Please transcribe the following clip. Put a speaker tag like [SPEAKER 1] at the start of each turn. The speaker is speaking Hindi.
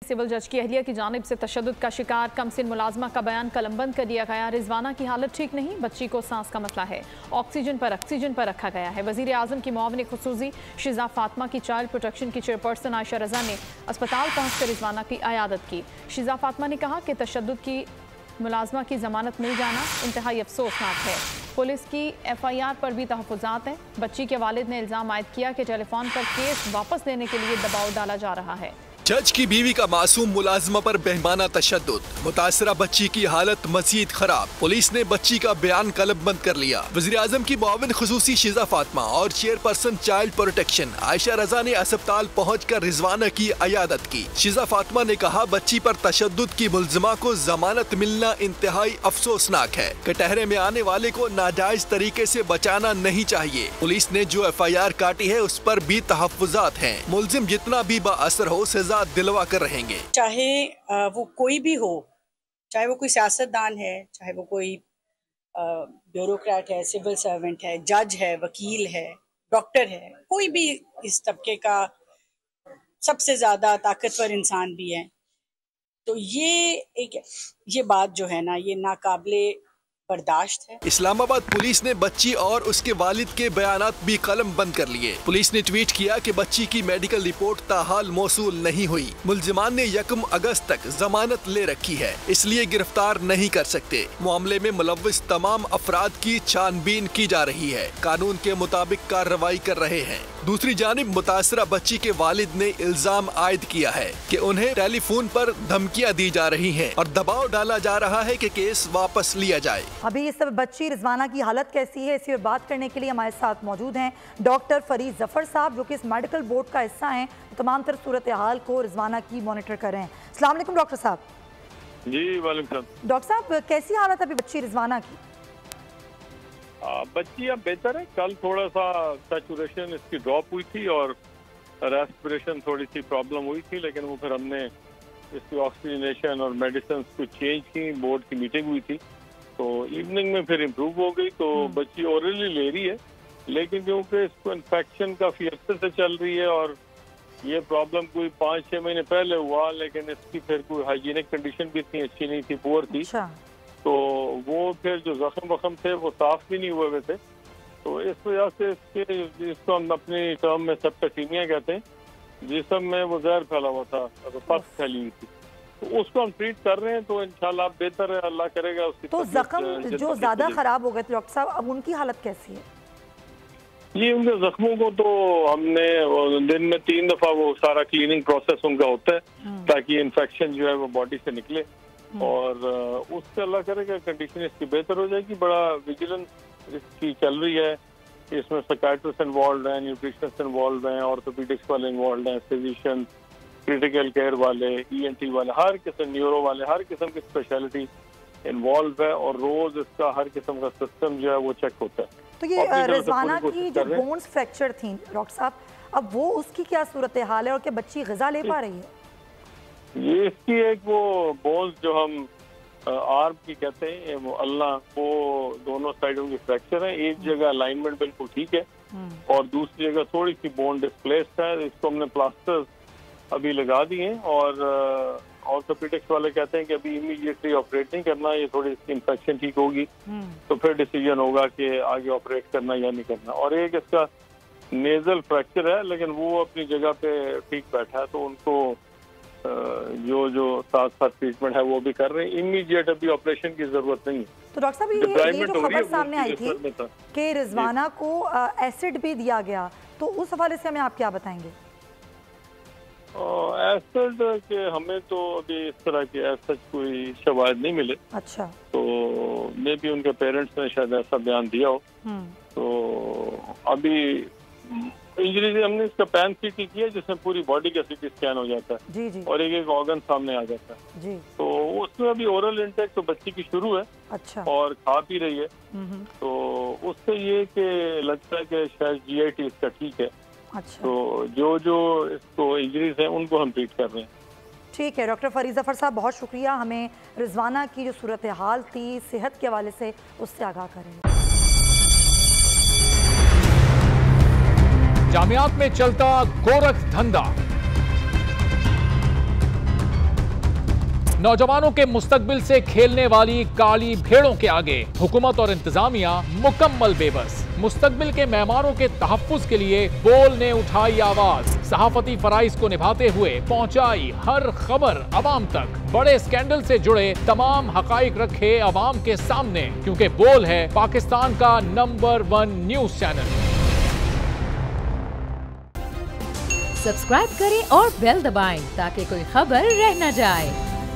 [SPEAKER 1] सिविल जज की अहलिया की जानिब से तशद्दुद का शिकार कमसिन मुलाजमा का बयान कलमबंद कर दिया गया। रिजवाना की हालत ठीक नहीं, बच्ची को सांस का मसला है, ऑक्सीजन पर रखा गया है। वजीर आजम की मुआविन खुसूसी शिजा फातिमा की चाइल्ड प्रोटेक्शन की चेयरपर्सन आयशा रजा ने अस्पताल पहुंचकर रिजवाना की अयादत की। शिजा फातिमा ने कहा कि तशद्दुद की मुलाजमा की जमानत मिल जाना इंतहाई अफसोसनाक है। पुलिस की FIR पर भी तहफ़्फ़ुज़ात हैं। बच्ची के वालिद ने इल्ज़ाम आयद किया कि टेलीफोन पर केस वापस लेने के लिए दबाव डाला जा रहा है।
[SPEAKER 2] जज की बीवी का मासूम मुलाजमा पर बेहमाना तशद्दुद, मुतासरा बच्ची की हालत मजीद खराब। पुलिस ने बच्ची का बयान कलमबंद कर लिया। वज़ीर आज़म की मुआविन खुसूसी शिजा फातिमा और चेयरपर्सन चाइल्ड प्रोटेक्शन आयशा रजा ने अस्पताल पहुंचकर रिजवाना की अयादत की। शिजा फातिमा ने कहा, बच्ची पर तशद्दुद की मुलजिमा को जमानत मिलना इंतहाई अफसोसनाक है। कटहरे में आने वाले को नाजायज तरीके से बचाना नहीं चाहिए। पुलिस ने जो FIR काटी है उस पर भी तहफ़्फ़ुज़ात हैं। मुलजिम जितना भी बाअसर हो सजा दिलवा कर रहेंगे।
[SPEAKER 3] चाहे वो कोई भी हो, चाहे वो कोई सियासतदान है, चाहे वो कोई ब्यूरोक्रेट है, सिविल सर्वेंट है, जज है, वकील है, डॉक्टर है, कोई भी इस तबके का सबसे ज्यादा ताकतवर इंसान भी है, तो ये बात जो है ना, ये नाकाबिले बर्दाश्त है।
[SPEAKER 2] इस्लामाबाद पुलिस ने बच्ची और उसके वालिद के बयानात भी कलम बंद कर लिए। पुलिस ने ट्वीट किया कि बच्ची की मेडिकल रिपोर्ट ताहाल मौसूल नहीं हुई। मुलजिमान ने 1 अगस्त तक जमानत ले रखी है, इसलिए गिरफ्तार नहीं कर सकते। मामले में मुलव्विस तमाम अफराद की छानबीन की जा रही है। कानून के मुताबिक कार्रवाई कर रहे हैं। दूसरी जानिब मुतासरा बच्ची के वालिद ने इल्जाम आयद किया है कि उन्हें टेलीफोन पर धमकियां दी जा रही हैं और दबाव डाला जा रहा है कि केस वापस लिया जाए।
[SPEAKER 4] अभी इस बच्ची रिजवाना की हालत कैसी है, इसी पर बात करने के लिए हमारे साथ मौजूद हैं डॉक्टर फरीद जफर साहब, जो कि इस मेडिकल बोर्ड का हिस्सा हैं, तमाम तरह सूरत हाल को रिजवाना की मॉनिटर कर रहे हैं। अस्सलाम वालेकुम डॉक्टर साहब।
[SPEAKER 5] जी वालेकुम सलाम।
[SPEAKER 4] डॉक्टर साहब, कैसी हालत है अभी बच्ची रिजवाना की?
[SPEAKER 5] बच्ची अब बेहतर है। कल थोड़ा सा सैचुरेशन इसकी ड्रॉप हुई थी और रेस्पिरेशन थोड़ी सी प्रॉब्लम हुई थी, लेकिन वो फिर हमने इसकी ऑक्सीजनेशन और मेडिसिन को चेंज की। बोर्ड की मीटिंग हुई थी तो इवनिंग में फिर इम्प्रूव हो गई। तो बच्ची ओरली ले रही है, लेकिन क्योंकि इसको इन्फेक्शन काफी अरसे से चल रही है और ये प्रॉब्लम कोई 5-6 महीने पहले हुआ, लेकिन इसकी फिर कोई हाइजीनिक कंडीशन भी इतनी अच्छी नहीं थी, पुअर थी। तो वो फिर जो जख्म थे वो साफ भी नहीं हुए थे, तो इस वजह से इसको हम अपनी टर्म में सेप्टिसीमिया कहते हैं, जिसम में वो जहर फैला हुआ था, पस फैली हुई थी। तो उसको हम ट्रीट कर रहे हैं, तो इंशाल्लाह बेहतर है, अल्लाह करेगा उसकी।
[SPEAKER 4] तो जख्म जो ज्यादा खराब हो गए थे डॉक्टर साहब, अब उनकी हालत कैसी है?
[SPEAKER 5] जी, उनके जख्मों को तो हमने दिन में 3 दफा वो सारा क्लीनिंग प्रोसेस उनका होता है, ताकि इन्फेक्शन जो है वो बॉडी से निकले, और उससे अल्लाह करेगा कंडीशन इसकी बेहतर हो जाएगी। बड़ा विजिलेंस इसकी चल रही है, इसमें साइकियाट्रिस्ट इन्वॉल्व हैं, न्यूट्रिशनिस्ट इन्वॉल्व हैं, ऑर्थोपेडिक्स वाले इन्वॉल्व हैं, फिजिशियन, क्रिटिकल केयर वाले, ENT वाले, हर किस्म, न्यूरो वाले, हर किस्म की स्पेशलिटी इन्वॉल्व है, और रोज इसका हर किस्म का सिस्टम जो है वो चेक होता है।
[SPEAKER 4] तो ये रिजवाना की जो बोन्स फ्रैक्चर थी डॉक्टर साहब, अब वो उसकी क्या सूरत हाल है और क्या बच्ची ग़िज़ा ले पा रही है?
[SPEAKER 5] ये इसकी एक वो बोन्स जो हम आर्म की कहते हैं, वो अल्लाह, वो दोनों साइडों की फ्रैक्चर है। एक जगह अलाइनमेंट बिल्कुल ठीक है और दूसरी जगह थोड़ी सी बोन डिस्प्लेस्ड है। इसको हमने प्लास्टर अभी लगा दिए, और ऑर्थोपेडिक्स वाले कहते हैं कि अभी इमीडिएटली ऑपरेट नहीं करना, ये थोड़ी सी इन्फेक्शन ठीक होगी तो फिर डिसीजन होगा कि आगे ऑपरेट करना या नहीं करना। और एक इसका नेजल फ्रैक्चर है, लेकिन वो अपनी जगह पे ठीक बैठा है, तो उनको जो साथ साथ ट्रीटमेंट है वो भी कर रहे हैं। इमीडिएट अभी ऑपरेशन की जरूरत नहीं है।
[SPEAKER 4] तो डॉक्टर साहब, ये जो खबर सामने आई थी कि रिजवाना को एसिड भी दिया गया, तो उस हवाले से हमें आप क्या बताएंगे?
[SPEAKER 5] एसिड के हमें तो अभी इस तरह के ऐसा कोई शवाहिद नहीं मिले।
[SPEAKER 4] अच्छा।
[SPEAKER 5] तो मे भी उनके पेरेंट्स ने शायद ऐसा बयान दिया हो। तो अभी इंजरी हमने इसका पैन CT किया, जिसमें पूरी बॉडी का CT स्कैन हो जाता है।
[SPEAKER 4] जी जी।
[SPEAKER 5] और एक ऑर्गन सामने आ जाता है
[SPEAKER 4] जी।
[SPEAKER 5] तो उसमें अभी ओरल इंटेक तो बच्ची की शुरू है।
[SPEAKER 4] अच्छा।
[SPEAKER 5] और खा पी रही है, तो उससे ये कि लगता है कि शायद GIT इसका ठीक है।
[SPEAKER 4] अच्छा।
[SPEAKER 5] तो जो इसको इंजरीज हैं उनको हम ट्रीट कर रहे हैं।
[SPEAKER 4] ठीक है डॉक्टर फरीद जफर साहब, बहुत शुक्रिया, हमें रिजवाना की जो सूरत हाल थी सेहत के हवाले से उससे आगाह करें।
[SPEAKER 6] जामियात में चलता गोरख धंधा, नौजवानों के मुस्तकबिल से खेलने वाली काली भेड़ों के आगे हुकूमत और इंतजामिया मुकम्मल बेबस। मुस्तकबिल के मेहमानों के तहफ्फुज के लिए बोल ने उठाई आवाज, सहाफती फराइज को निभाते हुए पहुंचाई हर खबर अवाम तक, बड़े स्कैंडल से जुड़े तमाम हकाइक रखे अवाम के सामने, क्योंकि बोल है पाकिस्तान का नंबर 1 न्यूज चैनल।
[SPEAKER 7] सब्सक्राइब करें और बेल दबाएं ताकि कोई खबर रह न जाए।